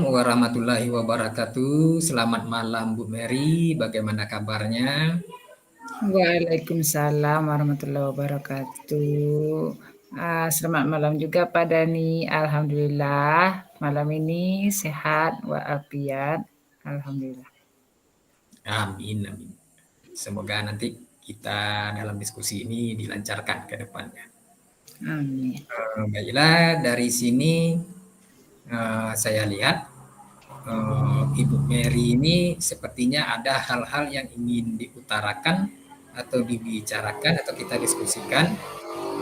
Warahmatullahi wabarakatuh. Selamat malam Bu Mary, bagaimana kabarnya? Waalaikumsalam warahmatullahi wabarakatuh. Selamat malam juga Pak Dani. Alhamdulillah malam ini sehat walafiat. Alhamdulillah. Amin, amin. Semoga nanti kita dalam diskusi ini dilancarkan ke depannya. Amin. Baiklah, dari sini saya lihat Ibu Mary ini sepertinya ada hal-hal yang ingin diutarakan atau dibicarakan atau kita diskusikan.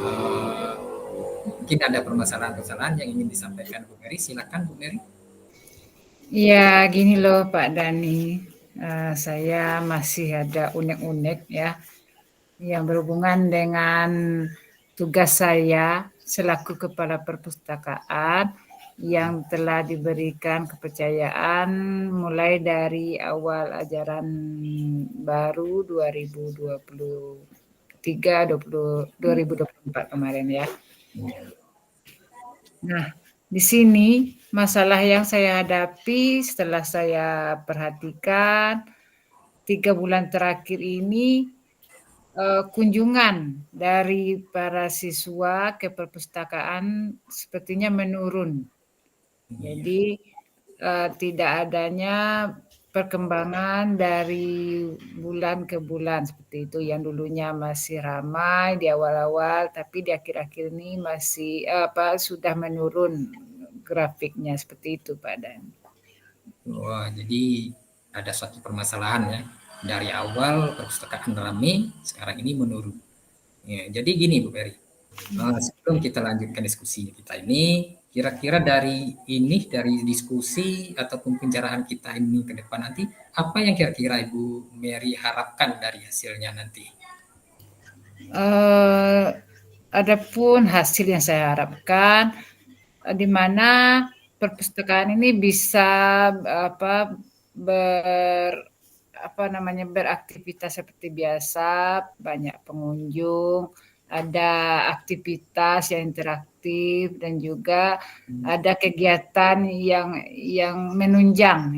Eh, Mungkin ada permasalahan-permasalahan yang ingin disampaikan Bu Mary. Silakan Bu Mary. Ya gini loh Pak Dani. Saya masih ada unek-unek ya yang berhubungan dengan tugas saya selaku kepala perpustakaan yang telah diberikan kepercayaan mulai dari awal ajaran baru 2023 2024 kemarin ya. Nah, di sini masalah yang saya hadapi setelah saya perhatikan 3 bulan terakhir ini kunjungan dari para siswa ke perpustakaan sepertinya menurun. Jadi tidak adanya perkembangan dari bulan ke bulan seperti itu. Yang dulunya masih ramai di awal-awal, tapi di akhir-akhir ini masih sudah menurun grafiknya seperti itu, Pak Dan. Wah, jadi ada suatu permasalahan ya. Dari awal perpustakaan ramai, sekarang ini menurun. Ya, jadi gini Bu Peri, sebelum kita lanjutkan diskusi kita ini, kira-kira dari diskusi ataupun pencerahan kita ini ke depan nanti, apa yang kira-kira Ibu Mary harapkan dari hasilnya nanti? Adapun hasil yang saya harapkan, di mana perpustakaan ini bisa beraktivitas seperti biasa, banyak pengunjung, ada aktivitas yang interaktif dan juga ada kegiatan yang menunjang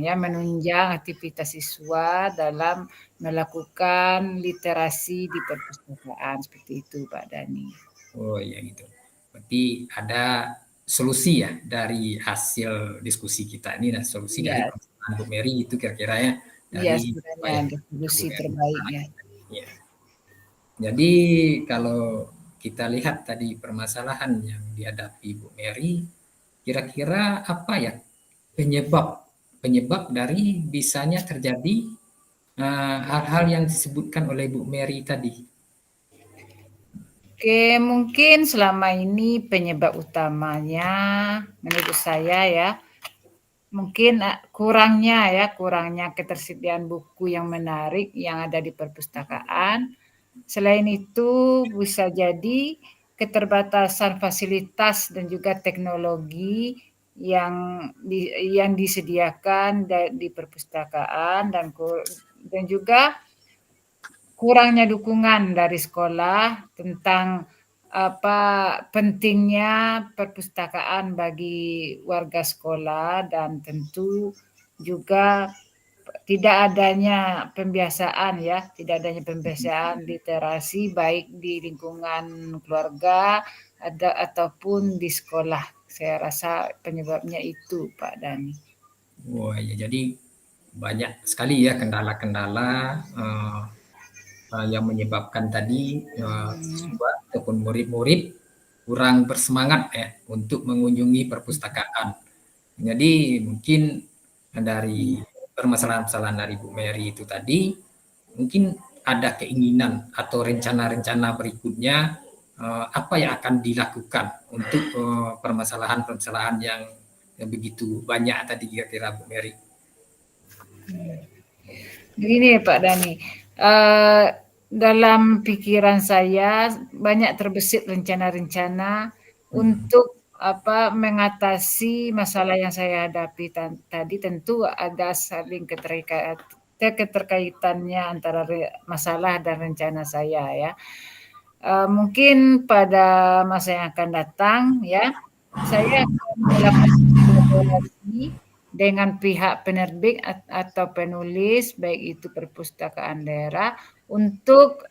aktivitas siswa dalam melakukan literasi di perpustakaan seperti itu Pak Dani. Oh ya gitu. Berarti ada solusi ya dari hasil diskusi kita ini dan solusi dari Iya, permasalahan Bu Mary itu kira-kira ya iya dari apa sebenarnya yang ada Bu solusi Mary. terbaik ya. Ya. Jadi kalau kita lihat tadi permasalahan yang dihadapi Bu Mary, kira-kira apa ya penyebab penyebab dari bisanya terjadi hal-hal yang disebutkan oleh Bu Mary tadi? Oke, mungkin selama ini penyebab utamanya menurut saya ya, mungkin kurangnya ketersediaan buku yang menarik yang ada di perpustakaan. Selain itu bisa jadi keterbatasan fasilitas dan juga teknologi yang disediakan di perpustakaan dan juga kurangnya dukungan dari sekolah tentang pentingnya perpustakaan bagi warga sekolah dan tentu juga tidak adanya pembiasaan literasi baik di lingkungan keluarga ataupun di sekolah. Saya rasa penyebabnya itu Pak Dani. Wah ya jadi banyak sekali ya kendala-kendala yang menyebabkan tadi siswa ataupun murid-murid kurang bersemangat ya untuk mengunjungi perpustakaan. Jadi mungkin dari permasalahan-permasalahan dari Bu Mary itu tadi, mungkin ada keinginan atau rencana-rencana berikutnya apa yang akan dilakukan untuk permasalahan-permasalahan yang begitu banyak tadi kira-kira Bu Mary. Begini Pak Dani, dalam pikiran saya banyak terbesit rencana-rencana untuk mengatasi masalah yang saya hadapi tadi. Tentu ada saling keterkaitannya antara masalah dan rencana saya ya. Mungkin pada masa yang akan datang ya, saya akan melakukan kolaborasi dengan pihak penerbit atau penulis, baik itu perpustakaan daerah, untuk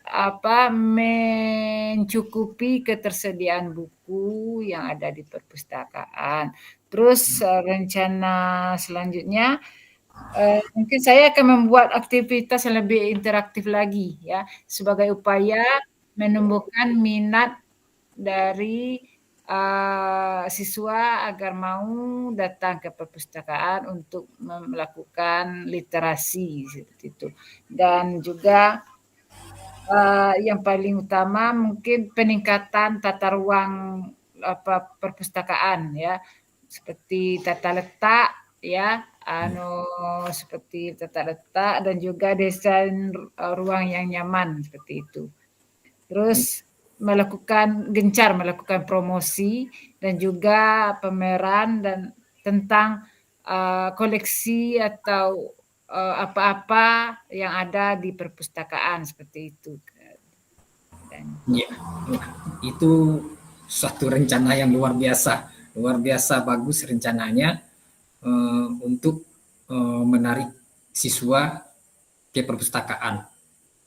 mencukupi ketersediaan buku yang ada di perpustakaan. Terus rencana selanjutnya mungkin saya akan membuat aktivitas yang lebih interaktif lagi ya, sebagai upaya menumbuhkan minat dari siswa agar mau datang ke perpustakaan untuk melakukan literasi seperti itu. Dan juga yang paling utama mungkin peningkatan tata ruang perpustakaan ya, seperti tata letak ya, seperti tata letak dan juga desain ruang yang nyaman seperti itu. Terus gencar melakukan promosi dan juga pameran dan tentang koleksi atau apa-apa yang ada di perpustakaan seperti itu. Ya, itu suatu rencana yang luar biasa bagus rencananya untuk menarik siswa ke perpustakaan.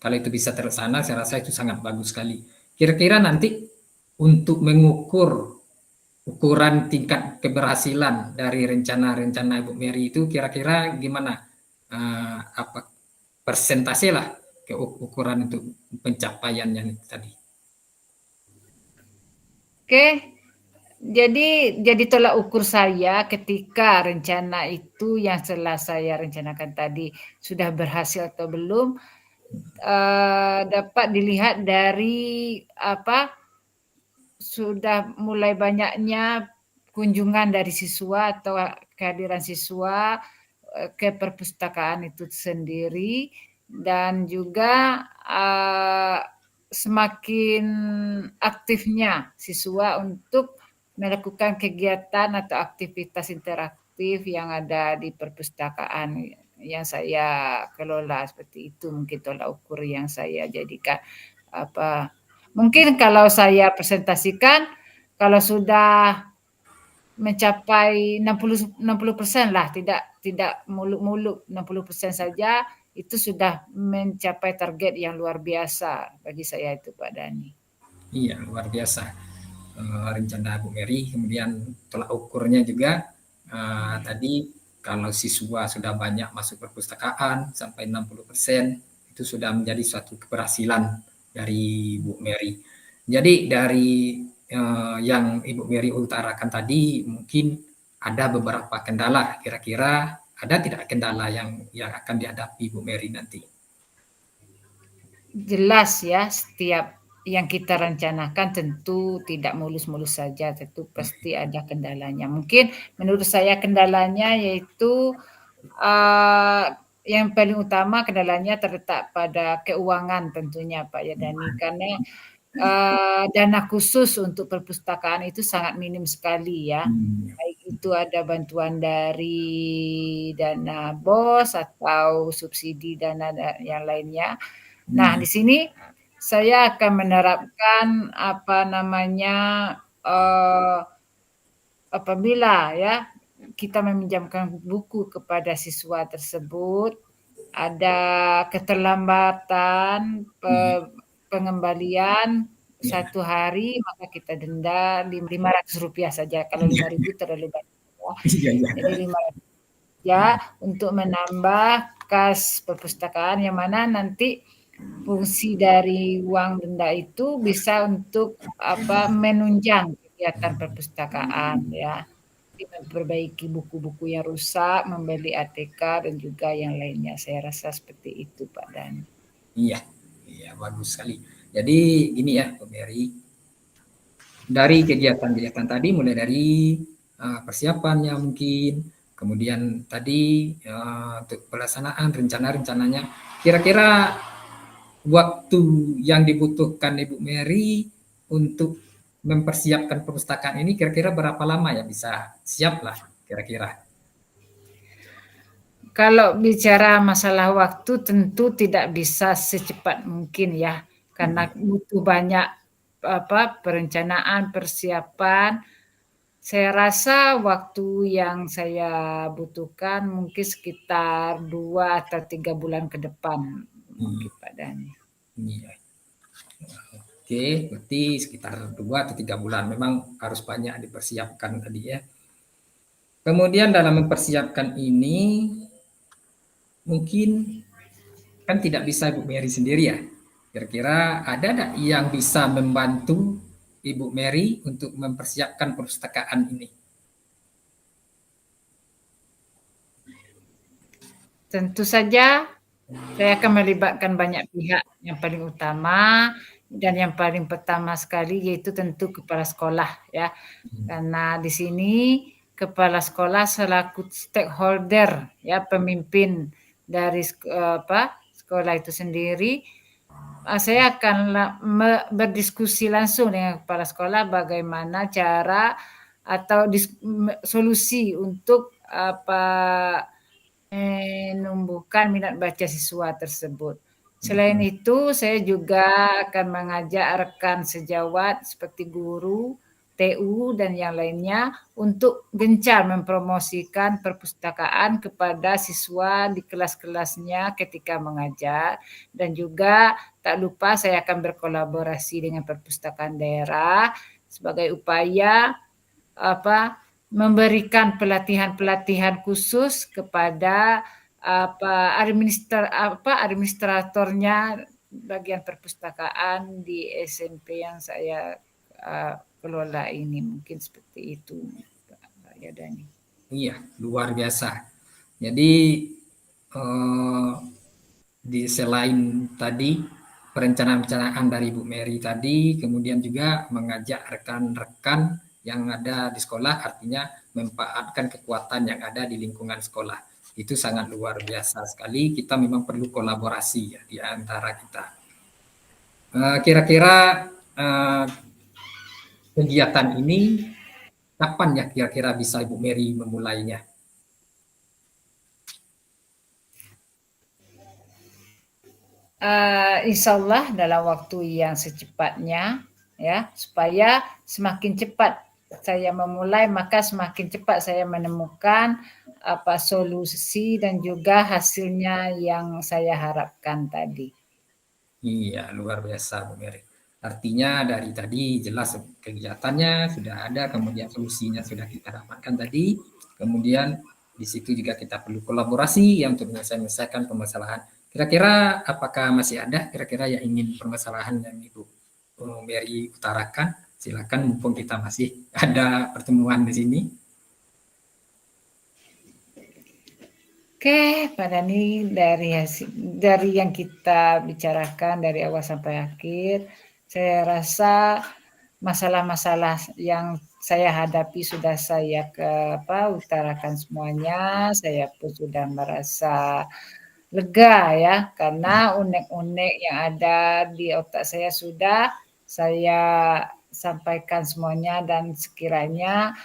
Kalau itu bisa terlaksana, saya rasa itu sangat bagus sekali. Kira-kira nanti untuk mengukur ukuran tingkat keberhasilan dari rencana-rencana Ibu Mary itu kira-kira gimana? Apa persentase lah ke ukuran untuk pencapaiannya tadi? Oke, jadi tolak ukur saya ketika rencana itu yang telah saya rencanakan tadi sudah berhasil atau belum, dapat dilihat dari sudah mulai banyaknya kunjungan dari siswa atau kehadiran siswa ke perpustakaan itu sendiri, dan juga semakin aktifnya siswa untuk melakukan kegiatan atau aktivitas interaktif yang ada di perpustakaan yang saya kelola seperti itu. Mungkin tolak ukur yang saya jadikan mungkin kalau saya presentasikan, kalau sudah mencapai 60% lah, tidak muluk-muluk, 60% saja itu sudah mencapai target yang luar biasa bagi saya itu, Pak Dhani. Iya, luar biasa rencana Bu Mary. Kemudian tolak ukurnya juga tadi kalau siswa sudah banyak masuk perpustakaan sampai 60% itu sudah menjadi suatu keberhasilan dari Bu Mary. Jadi dari yang Ibu Mary utarakan tadi mungkin ada beberapa kendala. Kira-kira ada tidak kendala yang akan dihadapi Bu Mary nanti? Jelas ya, setiap yang kita rencanakan tentu tidak mulus-mulus saja, tentu pasti ada kendalanya. Mungkin menurut saya kendalanya yaitu yang paling utama kendalanya terletak pada keuangan tentunya Pak Yadani, karena dana khusus untuk perpustakaan itu sangat minim sekali ya. Baik itu ada bantuan dari dana BOS atau subsidi dana yang lainnya. Nah, di sini saya akan menerapkan apabila ya kita meminjamkan buku kepada siswa tersebut, ada keterlambatan pengembalian 1 hari, maka kita denda Rp500 saja. Kalau Rp5.000 terlalu banyak. Jadi Rp500 ya untuk menambah kas perpustakaan, yang mana nanti fungsi dari uang denda itu bisa untuk menunjang kegiatan perpustakaan ya, memperbaiki buku-buku yang rusak, membeli ATK dan juga yang lainnya. Saya rasa seperti itu Pak Dhani. Iya, iya bagus sekali. Jadi gini ya, Bu Mary, dari kegiatan-kegiatan tadi mulai dari persiapannya mungkin, kemudian tadi untuk pelaksanaan rencana-rencananya, kira-kira waktu yang dibutuhkan Ibu Mary untuk mempersiapkan perpustakaan ini kira-kira berapa lama ya bisa siap lah kira-kira? Kalau bicara masalah waktu tentu tidak bisa secepat mungkin ya, karena butuh banyak perencanaan, persiapan, Saya rasa waktu yang saya butuhkan mungkin sekitar 2 atau 3 bulan ke depan mungkin Pak Dhani. Iya. Oke, berarti sekitar 2 atau 3 bulan. Memang harus banyak dipersiapkan tadi ya. Kemudian dalam mempersiapkan ini, mungkin kan tidak bisa Ibu Mary sendiri ya. Kira-kira ada nggak yang bisa membantu Ibu Mary untuk mempersiapkan perpustakaan ini? Tentu saja saya akan melibatkan banyak pihak. Yang paling utama dan yang paling pertama sekali yaitu tentu kepala sekolah ya. Karena di sini kepala sekolah selaku stakeholder ya, pemimpin dari sekolah itu sendiri. Saya akan berdiskusi langsung dengan kepala sekolah bagaimana cara atau solusi untuk menumbuhkan minat baca siswa tersebut. Selain itu, saya juga akan mengajak rekan sejawat seperti guru, TU, dan yang lainnya untuk gencar mempromosikan perpustakaan kepada siswa di kelas-kelasnya ketika mengajar. Dan juga tak lupa saya akan berkolaborasi dengan perpustakaan daerah sebagai upaya memberikan pelatihan-pelatihan khusus kepada administratornya bagian perpustakaan di SMP yang saya kelola ini. Mungkin seperti itu Pak Yadani. Iya, luar biasa. Jadi di selain tadi perencanaan-perencanaan dari Bu Mary tadi, kemudian juga mengajak rekan-rekan yang ada di sekolah, artinya memanfaatkan kekuatan yang ada di lingkungan sekolah. Itu sangat luar biasa sekali. Kita memang perlu kolaborasi ya di antara kita. Kira-kira kegiatan ini kapan ya kira-kira bisa Ibu Mary memulainya? Insya Allah dalam waktu yang secepatnya ya, supaya semakin cepat saya memulai maka semakin cepat saya menemukan solusi dan juga hasilnya yang saya harapkan tadi. Iya, luar biasa Bu Mary. Artinya dari tadi jelas kegiatannya sudah ada, kemudian solusinya sudah kita dapatkan tadi, kemudian di situ juga kita perlu kolaborasi yang untuk menyelesaikan permasalahan. Kira-kira apakah masih ada kira-kira yang ingin permasalahan yang Ibu Mary utarakan? Silakan mumpung kita masih ada pertemuan di sini. Oke, Pak Dhani, dari yang kita bicarakan dari awal sampai akhir, saya rasa masalah-masalah yang saya hadapi sudah saya utarakan semuanya. Saya pun sudah merasa lega ya, karena unek-unek yang ada di otak saya sudah saya sampaikan semuanya dan sekiranya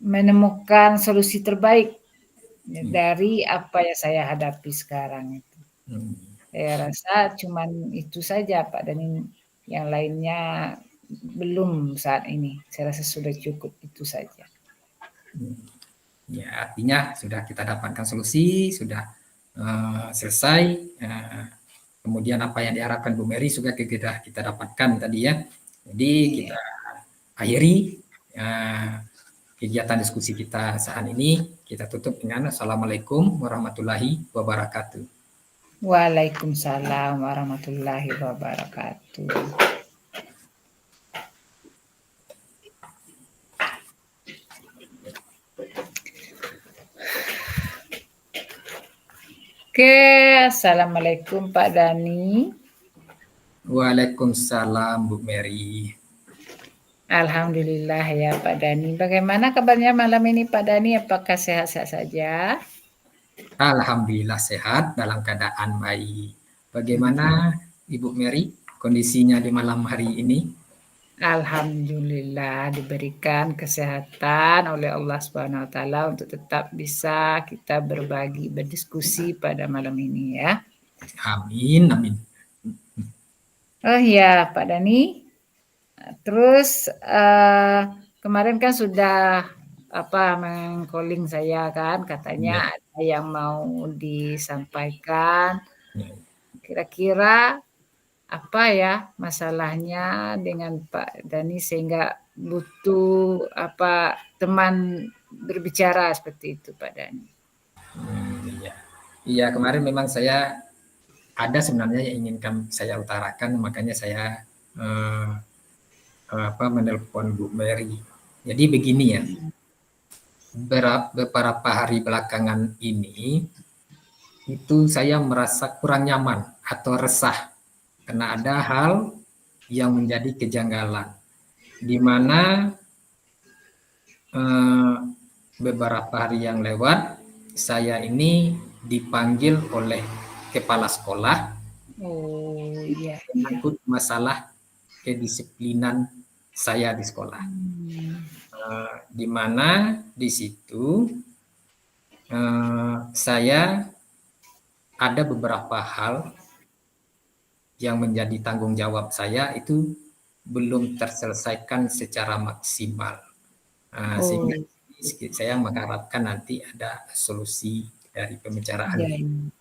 menemukan solusi terbaik dari apa yang saya hadapi sekarang itu. Saya rasa cuman itu saja Pak, dan yang lainnya belum saat ini. Saya rasa sudah cukup itu saja. Ya, artinya sudah kita dapatkan solusi, sudah selesai. Kemudian apa yang diharapkan Bu Mary juga kita dapatkan tadi ya. Jadi kita akhiri kegiatan diskusi kita saat ini. Kita tutup dengan Assalamualaikum warahmatullahi wabarakatuh. Waalaikumsalam warahmatullahi wabarakatuh. Oke, Assalamualaikum Pak Dhani. Waalaikumsalam Bu Mary. Alhamdulillah ya Pak Dhani. Bagaimana kabarnya malam ini Pak Dhani? Apakah sehat-sehat saja? Alhamdulillah sehat dalam keadaan baik. Bagaimana Ibu Mary kondisinya di malam hari ini? Alhamdulillah diberikan kesehatan oleh Allah Subhanahu wa taala untuk tetap bisa kita berbagi, berdiskusi pada malam ini ya. Amin, amin. Oh ya Pak Dhani. Terus kemarin kan sudah meng-calling saya kan, Ya, katanya ada yang mau disampaikan. ya. Kira-kira apa ya masalahnya dengan Pak Dani sehingga butuh teman berbicara seperti itu Pak Dani. Iya. Iya, kemarin memang saya ada sebenarnya yang inginkan saya utarakan, makanya saya eh, menelpon Bu Mary. Jadi begini ya, beberapa hari belakangan ini itu saya merasa kurang nyaman atau resah karena ada hal yang menjadi kejanggalan, di mana eh, beberapa hari yang lewat saya ini dipanggil oleh kepala sekolah Oh iya iya. menyangkut masalah kedisiplinan saya di sekolah. Di mana di situ saya ada beberapa hal yang menjadi tanggung jawab saya itu belum terselesaikan secara maksimal. Oh Sehingga saya mengharapkan nanti ada solusi dari pembicaraan iya, ini. iya.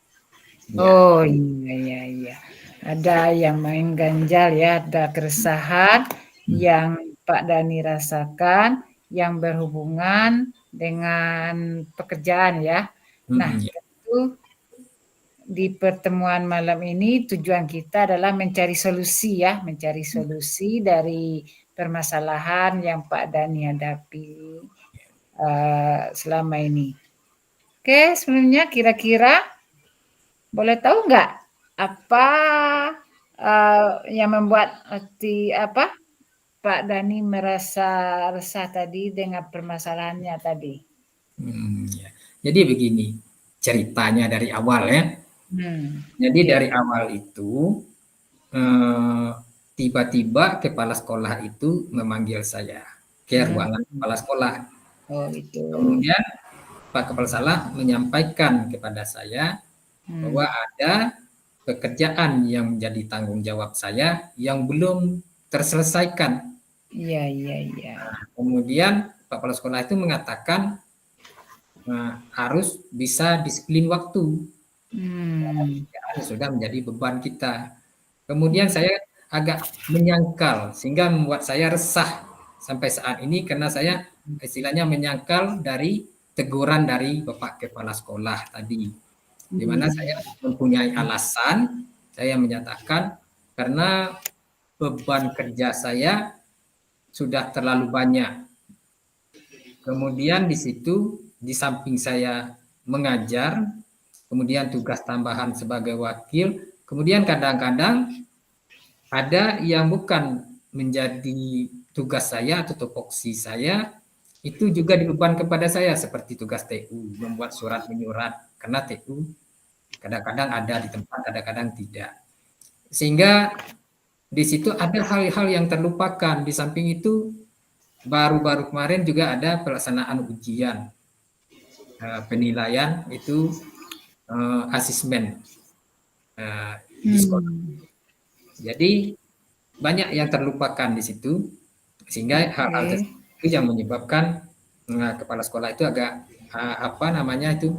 Ya, Oh iya iya iya. Ada yang mengganjal ya, ada keresahan yang Pak Dani rasakan yang berhubungan dengan pekerjaan ya. Nah, ya, tentu di pertemuan malam ini tujuan kita adalah mencari solusi ya, mencari solusi dari permasalahan yang Pak Dani hadapi selama ini. Oke, sebelumnya kira-kira boleh tahu nggak apa yang membuat Pak Dani merasa resah tadi dengan permasalahannya tadi? ya. Jadi begini ceritanya dari awal ya. Jadi Oke. dari awal itu eh, tiba-tiba kepala sekolah itu memanggil saya ke Hmm. ruangan kepala sekolah. Oh itu. Kemudian Pak Kepala Sekolah menyampaikan kepada saya Hmm. bahwa ada pekerjaan yang menjadi tanggung jawab saya yang belum terselesaikan. Iya iya iya. Kemudian Pak Kepala Sekolah itu mengatakan harus bisa disiplin waktu. Hmm. Pekerjaan sudah menjadi beban kita. Kemudian Hmm. saya agak menyangkal sehingga membuat saya resah sampai saat ini karena saya istilahnya menyangkal dari teguran dari Bapak Kepala Sekolah tadi, di mana Hmm. saya mempunyai alasan, saya menyatakan karena beban kerja saya sudah terlalu banyak. Kemudian di situ di samping saya mengajar, kemudian tugas tambahan sebagai wakil, kemudian kadang-kadang ada yang bukan menjadi tugas saya atau tupoksi saya, itu juga dibeban kepada saya seperti tugas TU, membuat surat menyurat karena TU kadang-kadang ada di tempat, kadang-kadang tidak. Sehingga di situ ada hal-hal yang terlupakan. Di samping itu baru-baru kemarin juga ada pelaksanaan ujian penilaian itu asesmen di sekolah. Hmm. Jadi banyak yang terlupakan di situ sehingga hal-hal Oke. tersebut itu yang menyebabkan kepala sekolah itu agak apa namanya itu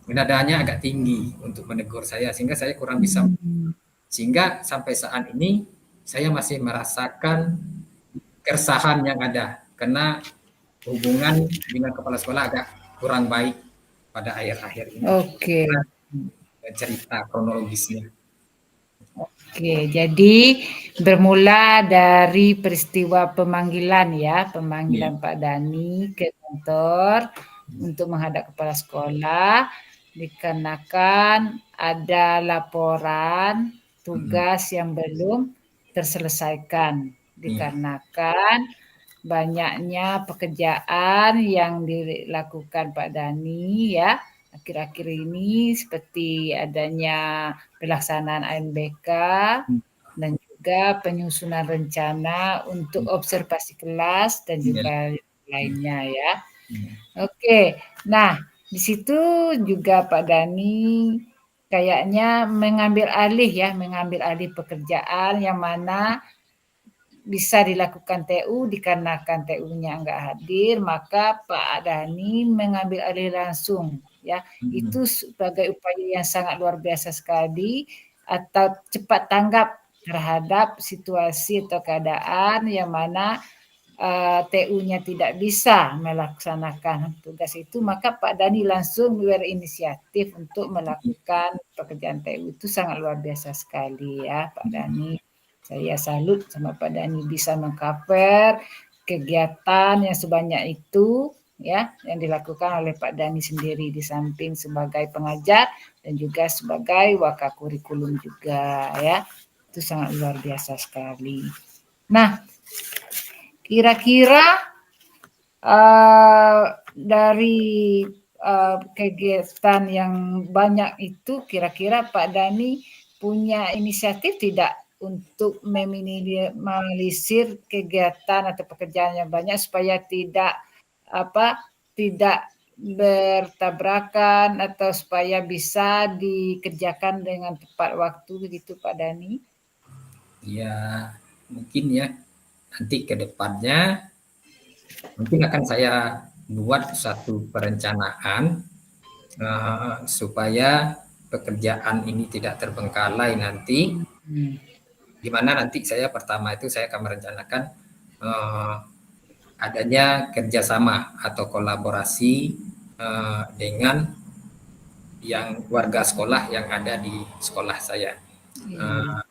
nadanya agak tinggi untuk menegur saya sehingga saya kurang bisa, Hmm. sehingga sampai saat ini saya masih merasakan keresahan yang ada karena hubungan dengan kepala sekolah agak kurang baik pada akhir-akhir ini. Oke. Cerita kronologisnya. Oke, jadi bermula dari peristiwa pemanggilan ya, Iya. pemanggilan Pak Dani ke kantor untuk menghadap kepala sekolah dikarenakan ada laporan Mm-mm. tugas yang belum terselesaikan Iya. dikarenakan banyaknya pekerjaan yang dilakukan Pak Dani ya akhir-akhir ini seperti adanya pelaksanaan AMBK dan juga penyusunan rencana untuk observasi kelas dan Iya. juga lainnya ya. Iya. Oke, nah di situ juga Pak Dani kayaknya mengambil alih pekerjaan yang mana bisa dilakukan TU dikarenakan TU-nya nggak hadir, maka Pak Dhani mengambil alih langsung ya. Itu sebagai upaya yang sangat luar biasa sekali atau cepat tanggap terhadap situasi atau keadaan yang mana TU-nya tidak bisa melaksanakan tugas itu, maka Pak Dhani langsung berinisiatif untuk melakukan pekerjaan TU. Itu sangat luar biasa sekali ya Pak Dhani. Saya salut sama Pak Dhani bisa mengcover kegiatan yang sebanyak itu ya yang dilakukan oleh Pak Dhani sendiri di samping sebagai pengajar dan juga sebagai wakakurikulum juga ya. Itu sangat luar biasa sekali. Nah, kira-kira dari kegiatan yang banyak itu, kira-kira Pak Dhani punya inisiatif tidak untuk meminimalisir kegiatan atau pekerjaan yang banyak supaya tidak bertabrakan atau supaya bisa dikerjakan dengan tepat waktu begitu Pak Dhani? Ya, mungkin ya nanti ke depannya mungkin akan saya buat satu perencanaan supaya pekerjaan ini tidak terbengkalai nanti. Di mana nanti saya pertama itu saya akan merencanakan adanya kerjasama atau kolaborasi dengan yang warga sekolah yang ada di sekolah saya.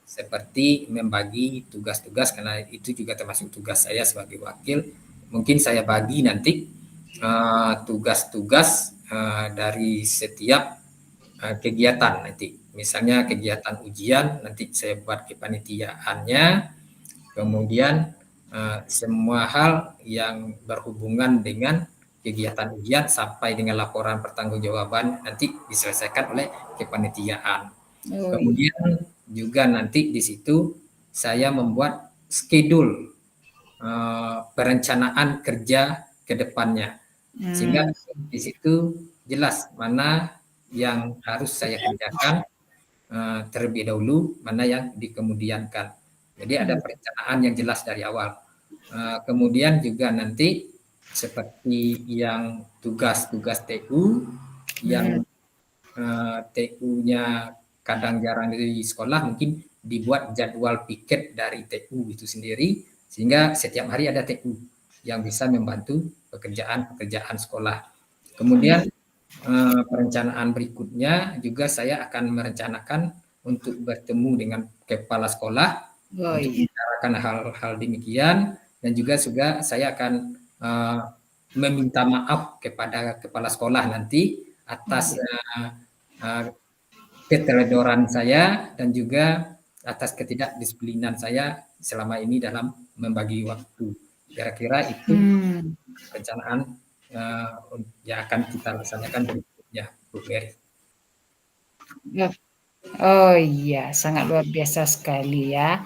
Seperti membagi tugas-tugas karena itu juga termasuk tugas saya sebagai wakil. Mungkin saya bagi nanti tugas-tugas dari setiap kegiatan nanti. Misalnya kegiatan ujian nanti saya buat kepanitiaannya. Kemudian semua hal yang berhubungan dengan kegiatan ujian sampai dengan laporan pertanggungjawaban nanti diselesaikan oleh kepanitiaan. Kemudian juga nanti di situ saya membuat schedule perencanaan kerja ke depannya. Sehingga di situ jelas mana yang harus saya kerjakan terlebih dahulu, mana yang dikemudiankan. Jadi ada perencanaan yang jelas dari awal. Kemudian juga nanti seperti yang tugas-tugas TU yang TU-nya kadang jarang di sekolah, mungkin dibuat jadwal piket dari TU itu sendiri sehingga setiap hari ada TU yang bisa membantu pekerjaan-pekerjaan sekolah. Kemudian perencanaan berikutnya juga saya akan merencanakan untuk bertemu dengan kepala sekolah untuk membicarakan hal-hal demikian dan juga saya akan meminta maaf kepada kepala sekolah nanti atas keteledoran saya dan juga atas ketidakdisiplinan saya selama ini dalam membagi waktu. Kira-kira itu perencanaan yang akan kita laksanakan berikutnya, Bu Mary. Oh iya, sangat luar biasa sekali ya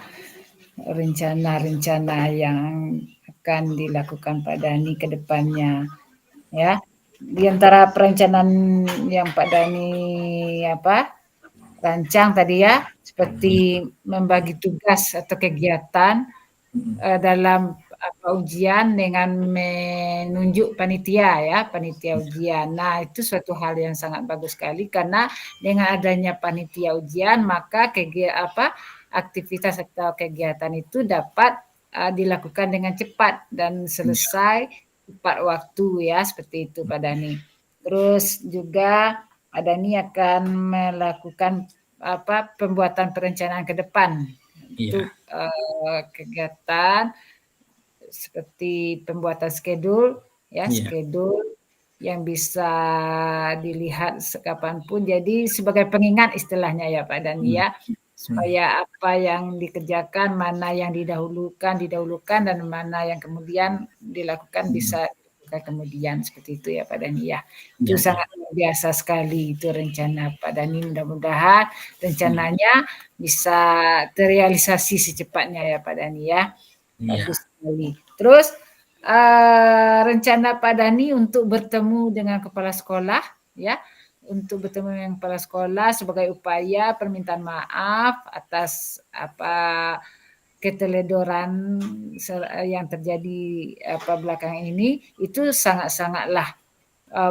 rencana-rencana yang akan dilakukan Pak Dhani ke depannya ya. Di antara perencanaan yang Pak Dhani rancang tadi ya, seperti membagi tugas atau kegiatan dalam ujian dengan menunjuk panitia ujian. Nah, itu suatu hal yang sangat bagus sekali karena dengan adanya panitia ujian maka aktivitas atau kegiatan itu dapat dilakukan dengan cepat dan selesai tepat waktu ya, seperti itu Pak Dhani. Terus juga Pak Dhani akan melakukan pembuatan perencanaan ke depan untuk kegiatan seperti pembuatan schedule schedule yang bisa dilihat kapanpun. Jadi sebagai pengingat istilahnya ya Pak Dhani ya, supaya apa yang dikerjakan, mana yang didahulukan dan mana yang kemudian dilakukan bisa kemudian, seperti itu ya Pak Dhani ya. Itu sangat luar biasa sekali itu rencana Pak Dhani, mudah-mudahan rencananya bisa terrealisasi secepatnya ya Pak Dhani ya. Bagus sekali. Terus rencana Pak Dhani untuk bertemu dengan kepala sekolah ya, untuk bertemu dengan kepala sekolah sebagai upaya permintaan maaf atas keteledoran yang terjadi belakang ini itu sangat-sangatlah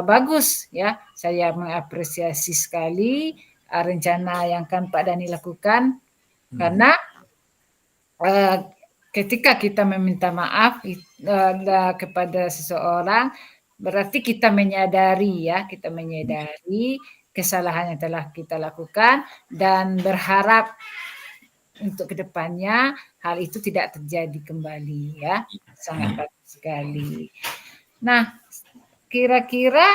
bagus ya. Saya mengapresiasi sekali rencana yang kan Pak Dani lakukan karena ketika kita meminta maaf kepada seseorang berarti kita menyadari kesalahan yang telah kita lakukan dan berharap untuk kedepannya hal itu tidak terjadi kembali ya. Sangat bagus sekali. Nah, kira-kira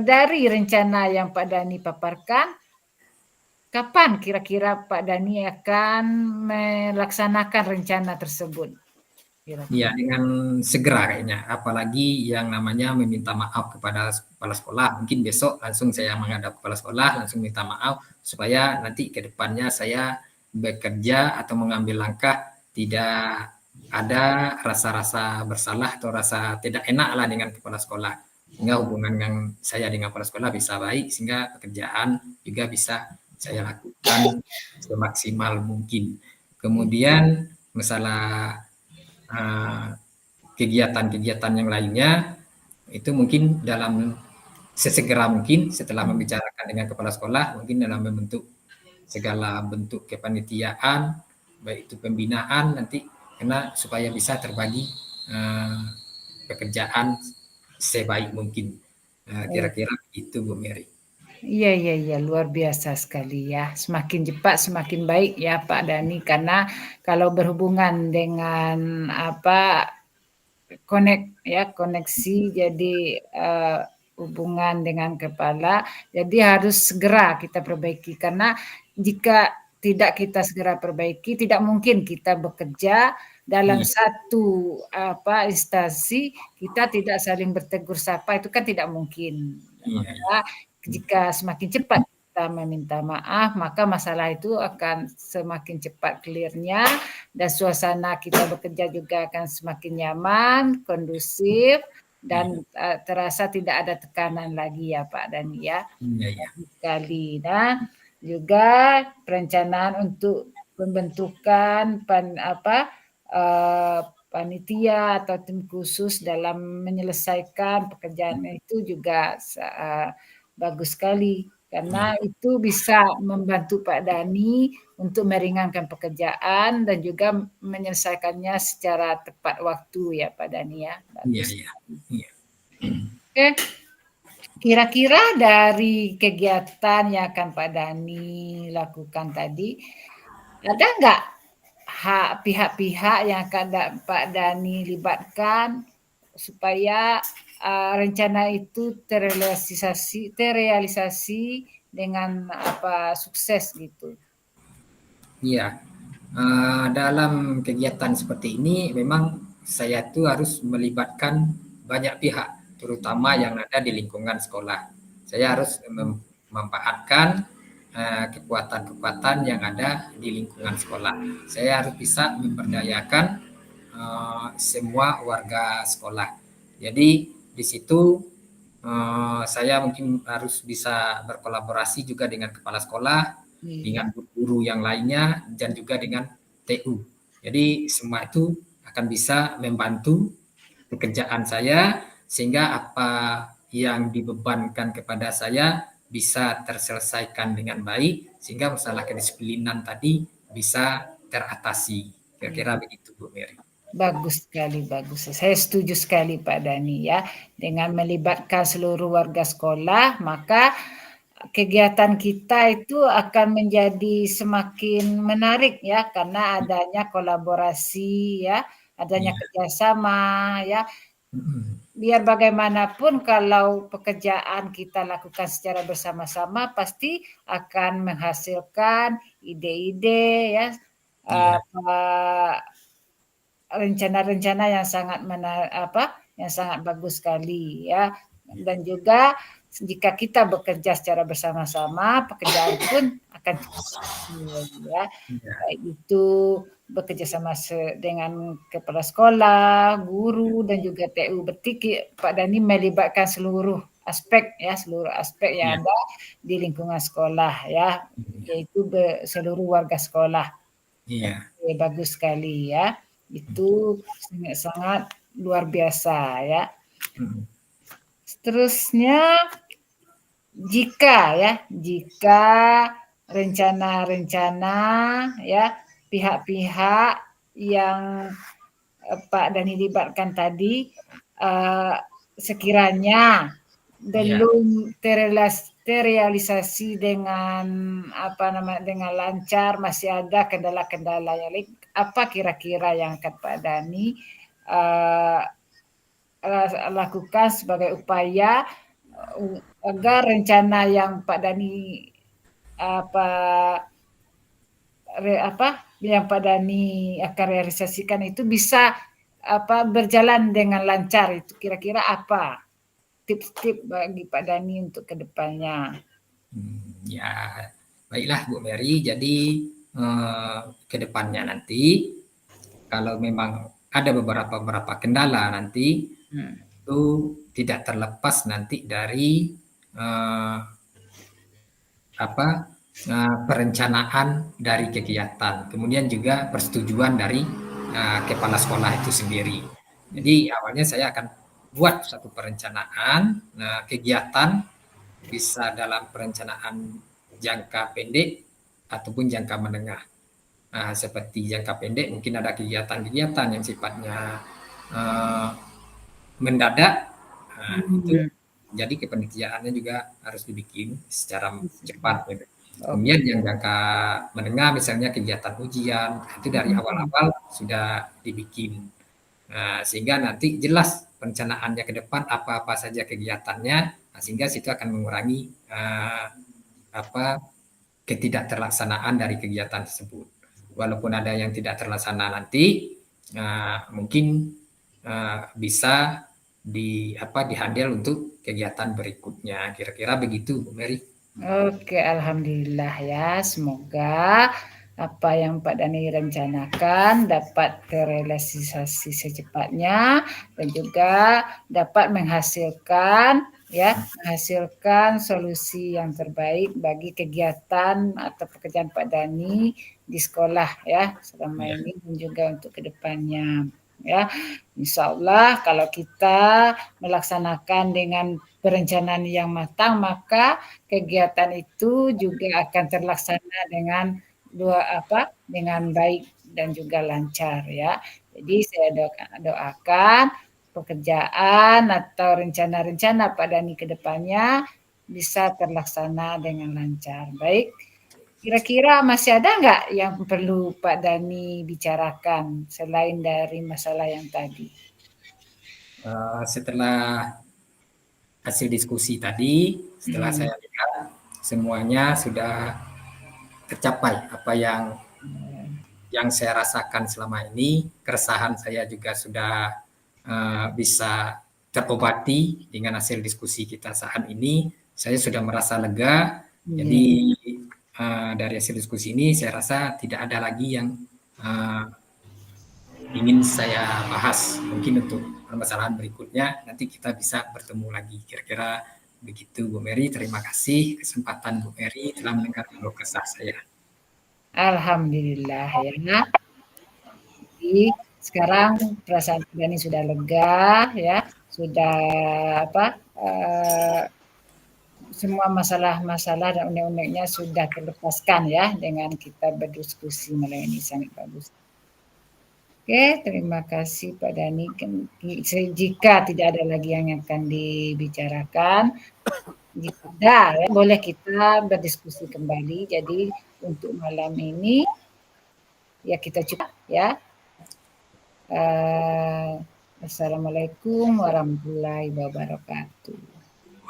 dari rencana yang Pak Dani paparkan, kapan kira-kira Pak Dani akan melaksanakan rencana tersebut? Ya, dengan segera kayaknya. Apalagi yang namanya meminta maaf kepada kepala sekolah. Mungkin besok langsung saya menghadap kepala sekolah, langsung minta maaf supaya nanti ke depannya saya bekerja atau mengambil langkah tidak ada rasa-rasa bersalah atau rasa tidak enak lah dengan kepala sekolah. Sehingga hubungan yang saya dengan kepala sekolah bisa baik, sehingga pekerjaan juga bisa saya lakukan semaksimal mungkin. Kemudian masalah kegiatan-kegiatan yang lainnya itu mungkin dalam sesegera mungkin setelah membicarakan dengan kepala sekolah, mungkin dalam membentuk segala bentuk kepanitiaan, baik itu pembinaan nanti karena supaya bisa terbagi pekerjaan sebaik mungkin. Kira-kira itu Bu Mary. Iya, luar biasa sekali ya. Semakin cepat semakin baik ya Pak Dani, karena kalau berhubungan dengan koneksi jadi hubungan dengan kepala, jadi harus segera kita perbaiki karena jika tidak kita segera perbaiki, tidak mungkin kita bekerja dalam satu instansi kita tidak saling bertegur sapa, itu kan tidak mungkin. Maka jika semakin cepat kita meminta maaf, maka masalah itu akan semakin cepat clear-nya dan suasana kita bekerja juga akan semakin nyaman, kondusif, dan terasa tidak ada tekanan lagi ya Pak Dani ya. Sekali. Dan juga perencanaan untuk pembentukan panitia atau tim khusus dalam menyelesaikan pekerjaan itu juga bagus sekali karena itu bisa membantu Pak Dani untuk meringankan pekerjaan dan juga menyelesaikannya secara tepat waktu ya Pak Dani ya. Bagus. Iya. Oke. Kira-kira dari kegiatan yang akan Pak Dani lakukan tadi, ada nggak pihak-pihak yang akan Pak Dani libatkan supaya rencana itu terrealisasi dengan sukses gitu? Iya, dalam kegiatan seperti ini memang saya tuh harus melibatkan banyak pihak, terutama yang ada di lingkungan sekolah. Saya harus memanfaatkan kekuatan-kekuatan yang ada di lingkungan sekolah. Saya harus bisa memberdayakan semua warga sekolah. Jadi di situ saya mungkin harus bisa berkolaborasi juga dengan kepala sekolah, dengan guru yang lainnya, dan juga dengan TU. Jadi semua itu akan bisa membantu pekerjaan saya sehingga apa yang dibebankan kepada saya bisa terselesaikan dengan baik sehingga masalah kedisiplinan tadi bisa teratasi. Kira-kira begitu Bu Mary. Bagus sekali, bagus. Saya setuju sekali Pak Dani ya. Dengan melibatkan seluruh warga sekolah, maka kegiatan kita itu akan menjadi semakin menarik ya karena adanya kolaborasi ya, adanya kerjasama ya. Biar bagaimanapun kalau pekerjaan kita lakukan secara bersama-sama pasti akan menghasilkan ide-ide ya, rencana-rencana yang sangat bagus sekali ya. Dan juga jika kita bekerja secara bersama-sama, pekerjaan pun akan ya. Baik itu bekerja sama dengan kepala sekolah, guru dan juga TU. Berarti Pak Dani melibatkan seluruh aspek yang ada di lingkungan sekolah ya, yaitu seluruh warga sekolah. Iya. Oke, bagus sekali ya. Itu sangat-sangat luar biasa ya. Mhm. Seterusnya jika rencana-rencana ya pihak-pihak yang Pak Dani libatkan tadi sekiranya Iya. belum terrealisasi dengan dengan lancar, masih ada kendala-kendala yang lain. Apa kira-kira yang akan Pak Dani lakukan sebagai upaya agar rencana yang Pak Dani yang Pak Dani akan realisasikan itu bisa berjalan dengan lancar. Itu kira-kira apa tips-tips bagi Pak Dani untuk kedepannya? Ya, baiklah Bu Mary. Jadi ke depannya nanti kalau memang ada beberapa kendala nanti itu tidak terlepas nanti dari perencanaan dari kegiatan, kemudian juga persetujuan dari kepala sekolah itu sendiri. Jadi awalnya saya akan buat satu perencanaan kegiatan, bisa dalam perencanaan jangka pendek ataupun jangka menengah. Seperti jangka pendek mungkin ada kegiatan-kegiatan yang sifatnya uh, mendadak. Itu Hmm. jadi kepanitiaannya juga harus dibikin secara cepat gitu. Oke. Kemudian yang jangka menengah misalnya kegiatan ujian itu dari awal-awal sudah dibikin. Sehingga nanti jelas perencanaannya ke depan apa-apa saja kegiatannya, sehingga situ akan mengurangi apa ketidakterlaksanaan dari kegiatan tersebut. Walaupun ada yang tidak terlaksana nanti, mungkin bisa dihandle untuk kegiatan berikutnya. Kira-kira begitu, Bu Mary. Oke, alhamdulillah ya. Semoga apa yang Pak Dani rencanakan dapat terrealisasi secepatnya dan juga dapat menghasilkan solusi yang terbaik bagi kegiatan atau pekerjaan Pak Dani di sekolah ya selama Ya. ini dan juga untuk kedepannya ya. Insya Allah kalau kita melaksanakan dengan perencanaan yang matang maka kegiatan itu juga akan terlaksana dengan baik dan juga lancar ya. Jadi saya doakan pekerjaan atau rencana-rencana Pak Dani ke depannya bisa terlaksana dengan lancar. Baik, kira-kira masih ada nggak yang perlu Pak Dani bicarakan selain dari masalah yang tadi? Setelah hasil diskusi tadi, setelah saya lihat semuanya sudah tercapai apa yang saya rasakan selama ini, keresahan saya juga sudah bisa terobati dengan hasil diskusi kita saat ini. Saya sudah merasa lega. Iya. Jadi dari hasil diskusi ini saya rasa tidak ada lagi yang ingin saya bahas. Mungkin untuk permasalahan berikutnya nanti kita bisa bertemu lagi. Kira-kira begitu Bu Mary. Terima kasih kesempatan Bu Mary telah mendengar keluh kesah saya. Alhamdulillah ya. Jadi sekarang perasaan Dani sudah lega ya, sudah semua masalah-masalah dan unek-uneknya sudah terlepaskan ya dengan kita berdiskusi malam ini sangat bagus. Oke, terima kasih Pak Dani. Jika tidak ada lagi yang akan dibicarakan, jika ada, ya, boleh kita berdiskusi kembali. Jadi untuk malam ini ya kita cukup ya. Assalamualaikum warahmatullahi wabarakatuh.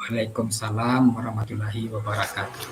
Waalaikumsalam warahmatullahi wabarakatuh.